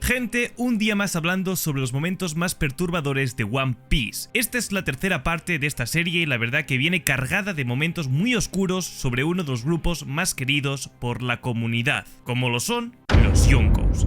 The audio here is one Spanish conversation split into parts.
Gente, un día más hablando sobre los momentos más perturbadores de One Piece. Esta es la tercera parte de esta serie y la verdad que viene cargada de momentos muy oscuros sobre uno de los grupos más queridos por la comunidad, como lo son los Yonkous.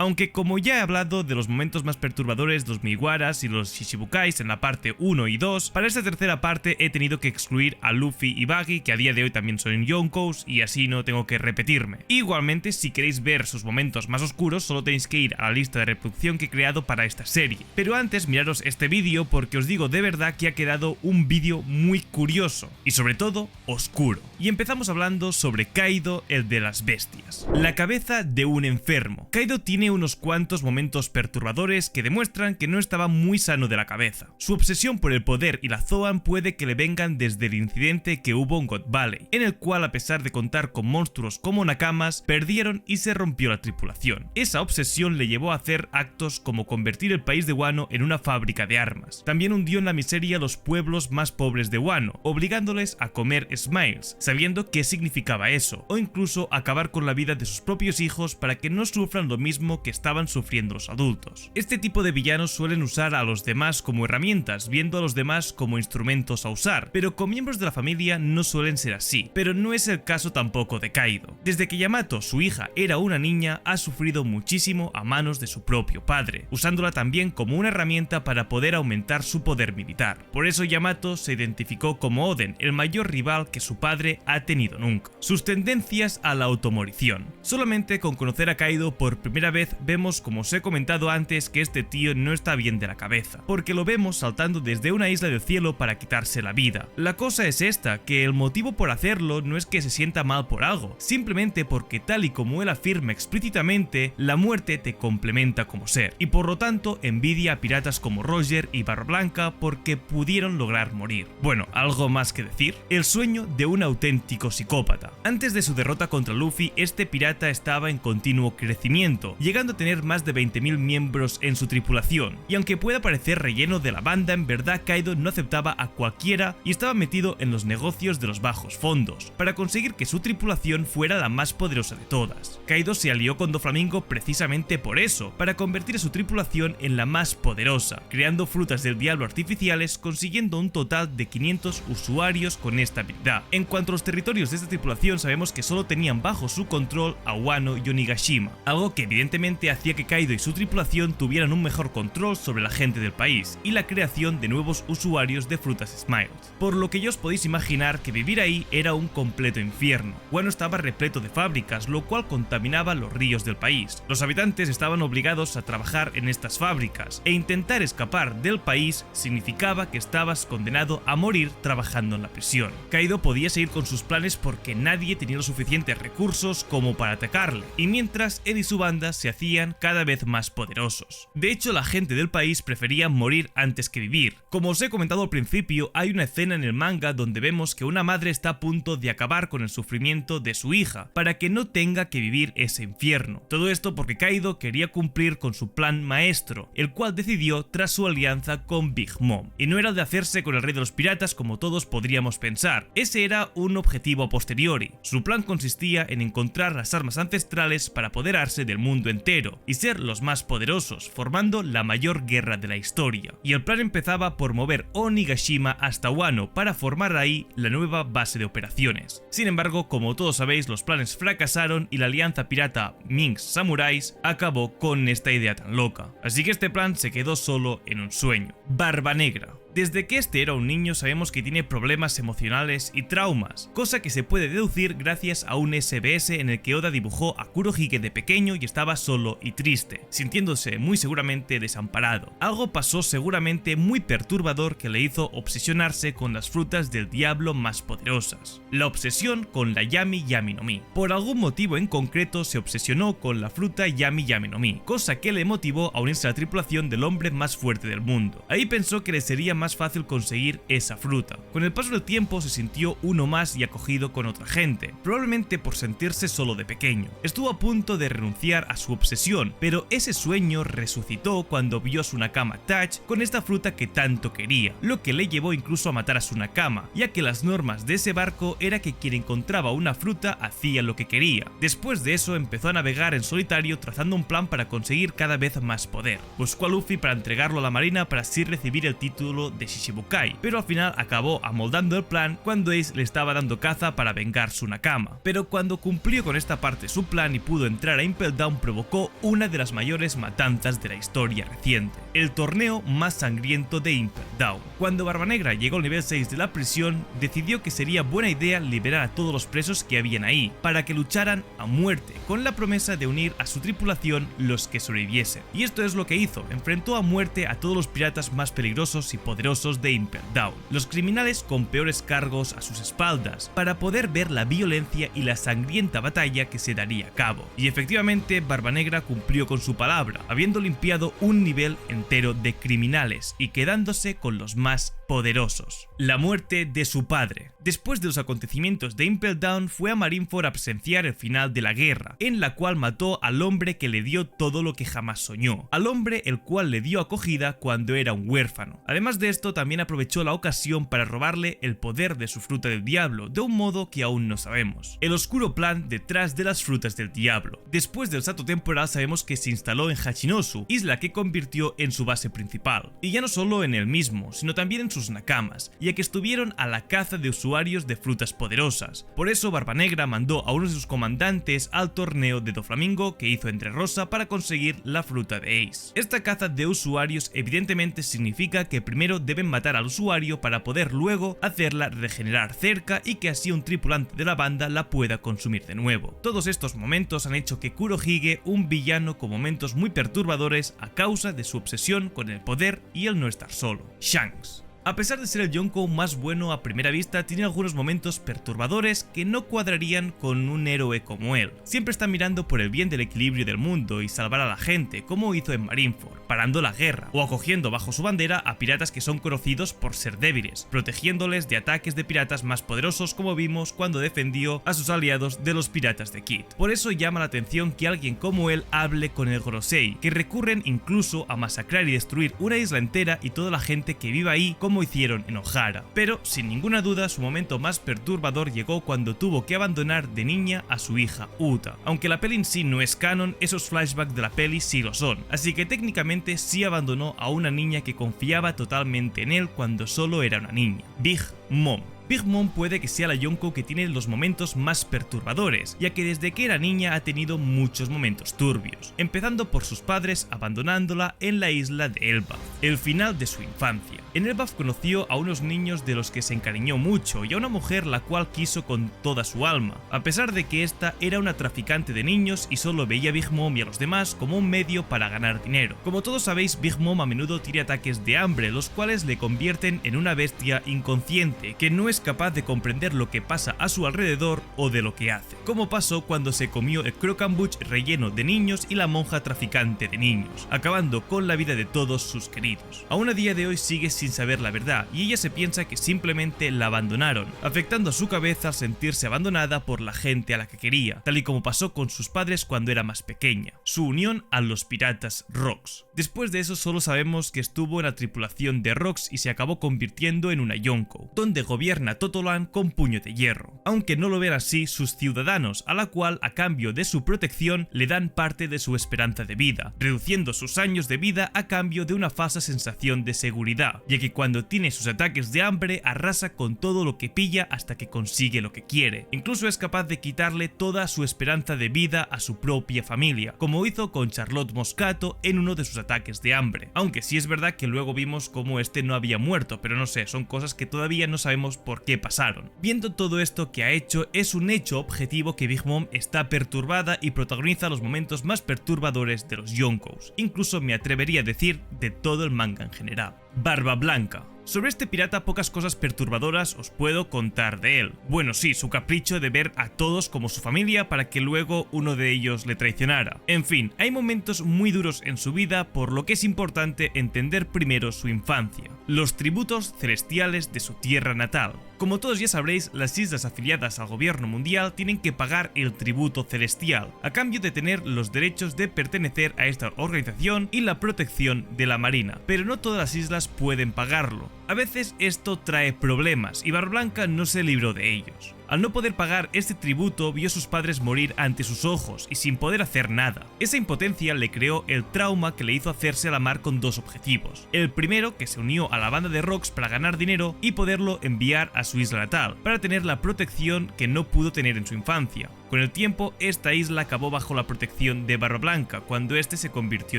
Aunque como ya he hablado de los momentos más perturbadores de los Mugiwaras y los Shichibukais en la parte 1 y 2, para esta tercera parte he tenido que excluir a Luffy y Buggy, que a día de hoy también son Yonkous, y así no tengo que repetirme. Igualmente, si queréis ver sus momentos más oscuros, solo tenéis que ir a la lista de reproducción que he creado para esta serie. Pero antes, miraros este vídeo porque os digo de verdad que ha quedado un vídeo muy curioso, y sobre todo, oscuro. Y empezamos hablando sobre Kaido, el de las bestias. La cabeza de un enfermo. Kaido tiene unos cuantos momentos perturbadores que demuestran que no estaba muy sano de la cabeza. Su obsesión por el poder y la Zoan puede que le vengan desde el incidente que hubo en God Valley, en el cual a pesar de contar con monstruos como Nakamas, perdieron y se rompió la tripulación. Esa obsesión le llevó a hacer actos como convertir el país de Wano en una fábrica de armas. También hundió en la miseria a los pueblos más pobres de Wano, obligándoles a comer Smiles, sabiendo qué significaba eso, o incluso acabar con la vida de sus propios hijos para que no sufran lo mismo que estaban sufriendo los adultos. Este tipo de villanos suelen usar a los demás como herramientas, viendo a los demás como instrumentos a usar, pero con miembros de la familia no suelen ser así, pero no es el caso tampoco de Kaido. Desde que Yamato, su hija, era una niña, ha sufrido muchísimo a manos de su propio padre, usándola también como una herramienta para poder aumentar su poder militar. Por eso Yamato se identificó como Oden, el mayor rival que su padre ha tenido nunca. Sus tendencias a la automorición. Solamente con conocer a Kaido por primera vez vemos, como os he comentado antes, que este tío no está bien de la cabeza, porque lo vemos saltando desde una isla del cielo para quitarse la vida. La cosa es esta, que el motivo por hacerlo no es que se sienta mal por algo, simplemente porque tal y como él afirma explícitamente, la muerte te complementa como ser, y por lo tanto envidia a piratas como Roger y Barba Blanca porque pudieron lograr morir. Bueno, ¿algo más que decir? El sueño de un auténtico psicópata. Antes de su derrota contra Luffy, este pirata estaba en continuo crecimiento, llegando a tener más de 20.000 miembros en su tripulación, y aunque pueda parecer relleno de la banda, en verdad Kaido no aceptaba a cualquiera y estaba metido en los negocios de los bajos fondos, para conseguir que su tripulación fuera la más poderosa de todas. Kaido se alió con Doflamingo precisamente por eso, para convertir a su tripulación en la más poderosa, creando frutas del diablo artificiales, consiguiendo un total de 500 usuarios con esta habilidad. En cuanto a los territorios de esta tripulación, sabemos que solo tenían bajo su control a Wano y Onigashima, algo que evidentemente hacía que Kaido y su tripulación tuvieran un mejor control sobre la gente del país y la creación de nuevos usuarios de frutas Smiles. Por lo que ya os podéis imaginar que vivir ahí era un completo infierno. Wano estaba repleto de fábricas, lo cual contaminaba los ríos del país. Los habitantes estaban obligados a trabajar en estas fábricas, e intentar escapar del país significaba que estabas condenado a morir trabajando en la prisión. Kaido podía seguir con sus planes porque nadie tenía los suficientes recursos como para atacarle, y mientras él y su banda se hacían cada vez más poderosos. De hecho, la gente del país prefería morir antes que vivir. Como os he comentado al principio, hay una escena en el manga donde vemos que una madre está a punto de acabar con el sufrimiento de su hija para que no tenga que vivir ese infierno. Todo esto porque Kaido quería cumplir con su plan maestro, el cual decidió tras su alianza con Big Mom. Y no era el de hacerse con el rey de los piratas como todos podríamos pensar. Ese era un objetivo a posteriori. Su plan consistía en encontrar las armas ancestrales para apoderarse del mundo entero y ser los más poderosos, formando la mayor guerra de la historia. Y el plan empezaba por mover Onigashima hasta Wano para formar ahí la nueva base de operaciones. Sin embargo, como todos sabéis, los planes fracasaron y la alianza pirata Minks Samuráis acabó con esta idea tan loca. Así que este plan se quedó solo en un sueño. Barba Negra. Desde que este era un niño sabemos que tiene problemas emocionales y traumas, cosa que se puede deducir gracias a un SBS en el que Oda dibujó a Kurohige de pequeño y estaba solo y triste, sintiéndose muy seguramente desamparado. Algo pasó seguramente muy perturbador que le hizo obsesionarse con las frutas del diablo más poderosas. La obsesión con la Yami Yami no Mi. Por algún motivo en concreto se obsesionó con la fruta Yami Yami no Mi, cosa que le motivó a unirse a la tripulación del hombre más fuerte del mundo. Ahí pensó que le sería más más fácil conseguir esa fruta. Con el paso del tiempo se sintió uno más y acogido con otra gente, probablemente por sentirse solo de pequeño. Estuvo a punto de renunciar a su obsesión, pero ese sueño resucitó cuando vio a su nakama Touch con esta fruta que tanto quería, lo que le llevó incluso a matar a su nakama, ya que las normas de ese barco era que quien encontraba una fruta hacía lo que quería. Después de eso empezó a navegar en solitario trazando un plan para conseguir cada vez más poder. Buscó a Luffy para entregarlo a la marina para así recibir el título de Shishibukai, pero al final acabó amoldando el plan cuando Ace le estaba dando caza para vengar su nakama. Pero cuando cumplió con esta parte su plan y pudo entrar a Impel Down, provocó una de las mayores matanzas de la historia reciente, el torneo más sangriento de Impel Down. Cuando Barbanegra llegó al nivel 6 de la prisión, decidió que sería buena idea liberar a todos los presos que habían ahí, para que lucharan a muerte, con la promesa de unir a su tripulación los que sobreviviesen. Y esto es lo que hizo, enfrentó a muerte a todos los piratas más peligrosos y poderosos de Impel Down, los criminales con peores cargos a sus espaldas, para poder ver la violencia y la sangrienta batalla que se daría a cabo. Y efectivamente Barbanegra cumplió con su palabra, habiendo limpiado un nivel entero de criminales y quedándose con los más poderosos. La muerte de su padre. Después de los acontecimientos de Impel Down, fue a Marineford a presenciar el final de la guerra, en la cual mató al hombre que le dio todo lo que jamás soñó, al hombre el cual le dio acogida cuando era un huérfano. Además de esto, también aprovechó la ocasión para robarle el poder de su fruta del diablo, de un modo que aún no sabemos. El oscuro plan detrás de las frutas del diablo. Después del salto temporal sabemos que se instaló en Hachinosu, isla que convirtió en su base principal, y ya no solo en el mismo, sino también en sus nakamas, ya que estuvieron a la caza de usuarios de frutas poderosas. Por eso Barbanegra mandó a uno de sus comandantes al torneo de Doflamingo que hizo entre Rosa para conseguir la fruta de Ace. Esta caza de usuarios evidentemente significa que primero deben matar al usuario para poder luego hacerla regenerar cerca y que así un tripulante de la banda la pueda consumir de nuevo. Todos estos momentos han hecho que Kurohige, un villano con momentos muy perturbadores a causa de su obsesión con el poder y el no estar solo. Shanks. A pesar de ser el Yonkou más bueno a primera vista, tiene algunos momentos perturbadores que no cuadrarían con un héroe como él. Siempre está mirando por el bien del equilibrio del mundo y salvar a la gente, como hizo en Marineford, parando la guerra, o acogiendo bajo su bandera a piratas que son conocidos por ser débiles, protegiéndoles de ataques de piratas más poderosos, como vimos cuando defendió a sus aliados de los piratas de Kid. Por eso llama la atención que alguien como él hable con el Gorosei, que recurren incluso a masacrar y destruir una isla entera y toda la gente que vive ahí, como hicieron en Ohara. Pero sin ninguna duda su momento más perturbador llegó cuando tuvo que abandonar de niña a su hija Uta. Aunque la peli en sí no es canon, esos flashbacks de la peli sí lo son, así que técnicamente sí abandonó a una niña que confiaba totalmente en él cuando solo era una niña, Big Mom. Big Mom puede que sea la Yonkou que tiene los momentos más perturbadores, ya que desde que era niña ha tenido muchos momentos turbios, empezando por sus padres abandonándola en la isla de Elbaf, el final de su infancia. En Elbaf conoció a unos niños de los que se encariñó mucho y a una mujer la cual quiso con toda su alma, a pesar de que esta era una traficante de niños y solo veía a Big Mom y a los demás como un medio para ganar dinero. Como todos sabéis, Big Mom a menudo tiene ataques de hambre, los cuales le convierten en una bestia inconsciente que no es capaz de comprender lo que pasa a su alrededor o de lo que hace, como pasó cuando se comió el croquembouche relleno de niños y la monja traficante de niños, acabando con la vida de todos sus queridos. Aún a día de hoy sigue sin saber la verdad y ella se piensa que simplemente la abandonaron, afectando a su cabeza al sentirse abandonada por la gente a la que quería, tal y como pasó con sus padres cuando era más pequeña, su unión a los piratas Rocks. Después de eso solo sabemos que estuvo en la tripulación de Rocks y se acabó convirtiendo en una Yonkou, donde gobierna Totoland con puño de hierro, aunque no lo ven así sus ciudadanos, a la cual a cambio de su protección le dan parte de su esperanza de vida, reduciendo sus años de vida a cambio de una falsa sensación de seguridad, ya que cuando tiene sus ataques de hambre arrasa con todo lo que pilla hasta que consigue lo que quiere. Incluso es capaz de quitarle toda su esperanza de vida a su propia familia, como hizo con Charlotte Moscato en uno de sus ataques de hambre, aunque sí es verdad que luego vimos como este no había muerto, pero no sé, son cosas que todavía no sabemos por qué pasaron. Viendo todo esto que ha hecho, es un hecho objetivo que Big Mom está perturbada y protagoniza los momentos más perturbadores de los Yonkous, incluso me atrevería a decir de todo el manga en general. Barba Blanca. Sobre este pirata pocas cosas perturbadoras os puedo contar de él. Bueno, sí, su capricho de ver a todos como su familia para que luego uno de ellos le traicionara. En fin, hay momentos muy duros en su vida, por lo que es importante entender primero su infancia. Los tributos celestiales de su tierra natal. Como todos ya sabréis, las islas afiliadas al gobierno mundial tienen que pagar el tributo celestial, a cambio de tener los derechos de pertenecer a esta organización y la protección de la marina, pero no todas las islas pueden pagarlo. A veces esto trae problemas y Barba Blanca no se libró de ellos. Al no poder pagar este tributo, vio a sus padres morir ante sus ojos y sin poder hacer nada. Esa impotencia le creó el trauma que le hizo hacerse a la mar con dos objetivos. El primero, que se unió a la banda de Rox para ganar dinero y poderlo enviar a su isla natal, para tener la protección que no pudo tener en su infancia. Con el tiempo, esta isla acabó bajo la protección de Barba Blanca cuando este se convirtió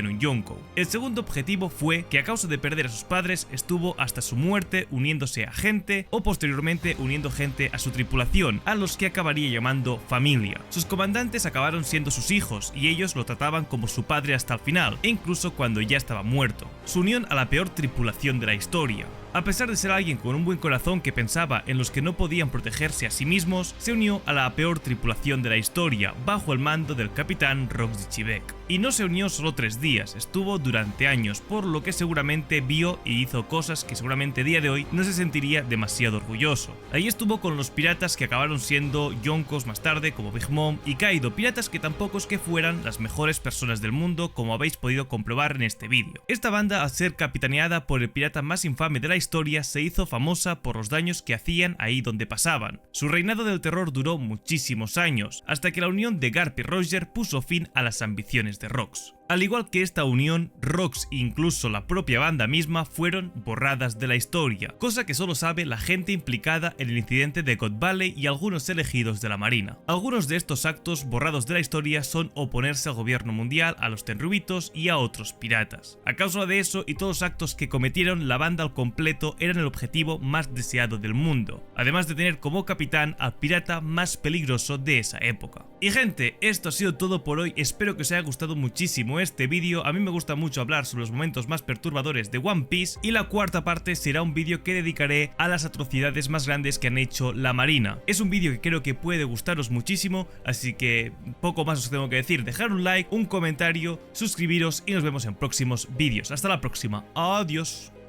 en un Yonkou. El segundo objetivo fue que a causa de perder a sus padres estuvo hasta su muerte uniéndose a gente o posteriormente uniendo gente a su tripulación, a los que acabaría llamando familia. Sus comandantes acabaron siendo sus hijos y ellos lo trataban como su padre hasta el final, e incluso cuando ya estaba muerto. Su unión a la peor tripulación de la historia. A pesar de ser alguien con un buen corazón que pensaba en los que no podían protegerse a sí mismos, se unió a la peor tripulación de la historia, bajo el mando del capitán Rox de Chibek. Y no se unió solo 3 días, estuvo durante años, por lo que seguramente vio y hizo cosas que seguramente a día de hoy no se sentiría demasiado orgulloso. Ahí estuvo con los piratas que acabaron siendo yonkous más tarde, como Big Mom y Kaido, piratas que tampoco es que fueran las mejores personas del mundo, como habéis podido comprobar en este vídeo. Esta banda, al ser capitaneada por el pirata más infame de la historia, se hizo famosa por los daños que hacían ahí donde pasaban. Su reinado del terror duró muchísimos años, hasta que la unión de Garp y Roger puso fin a las ambiciones de Rox. Al igual que esta unión, Rox e incluso la propia banda misma fueron borradas de la historia, cosa que solo sabe la gente implicada en el incidente de God Valley y algunos elegidos de la marina. Algunos de estos actos borrados de la historia son oponerse al gobierno mundial, a los Tenryubitos y a otros piratas. A causa de eso y todos los actos que cometieron, la banda al completo eran el objetivo más deseado del mundo, además de tener como capitán al pirata más peligroso de esa época. Y gente, esto ha sido todo por hoy, espero que os haya gustado muchísimo este vídeo. A mí me gusta mucho hablar sobre los momentos más perturbadores de One Piece, y la cuarta parte será un vídeo que dedicaré a las atrocidades más grandes que han hecho la marina. Es un vídeo que creo que puede gustaros muchísimo, así que poco más os tengo que decir: dejar un like, un comentario, suscribiros y nos vemos en próximos vídeos. Hasta la próxima, adiós.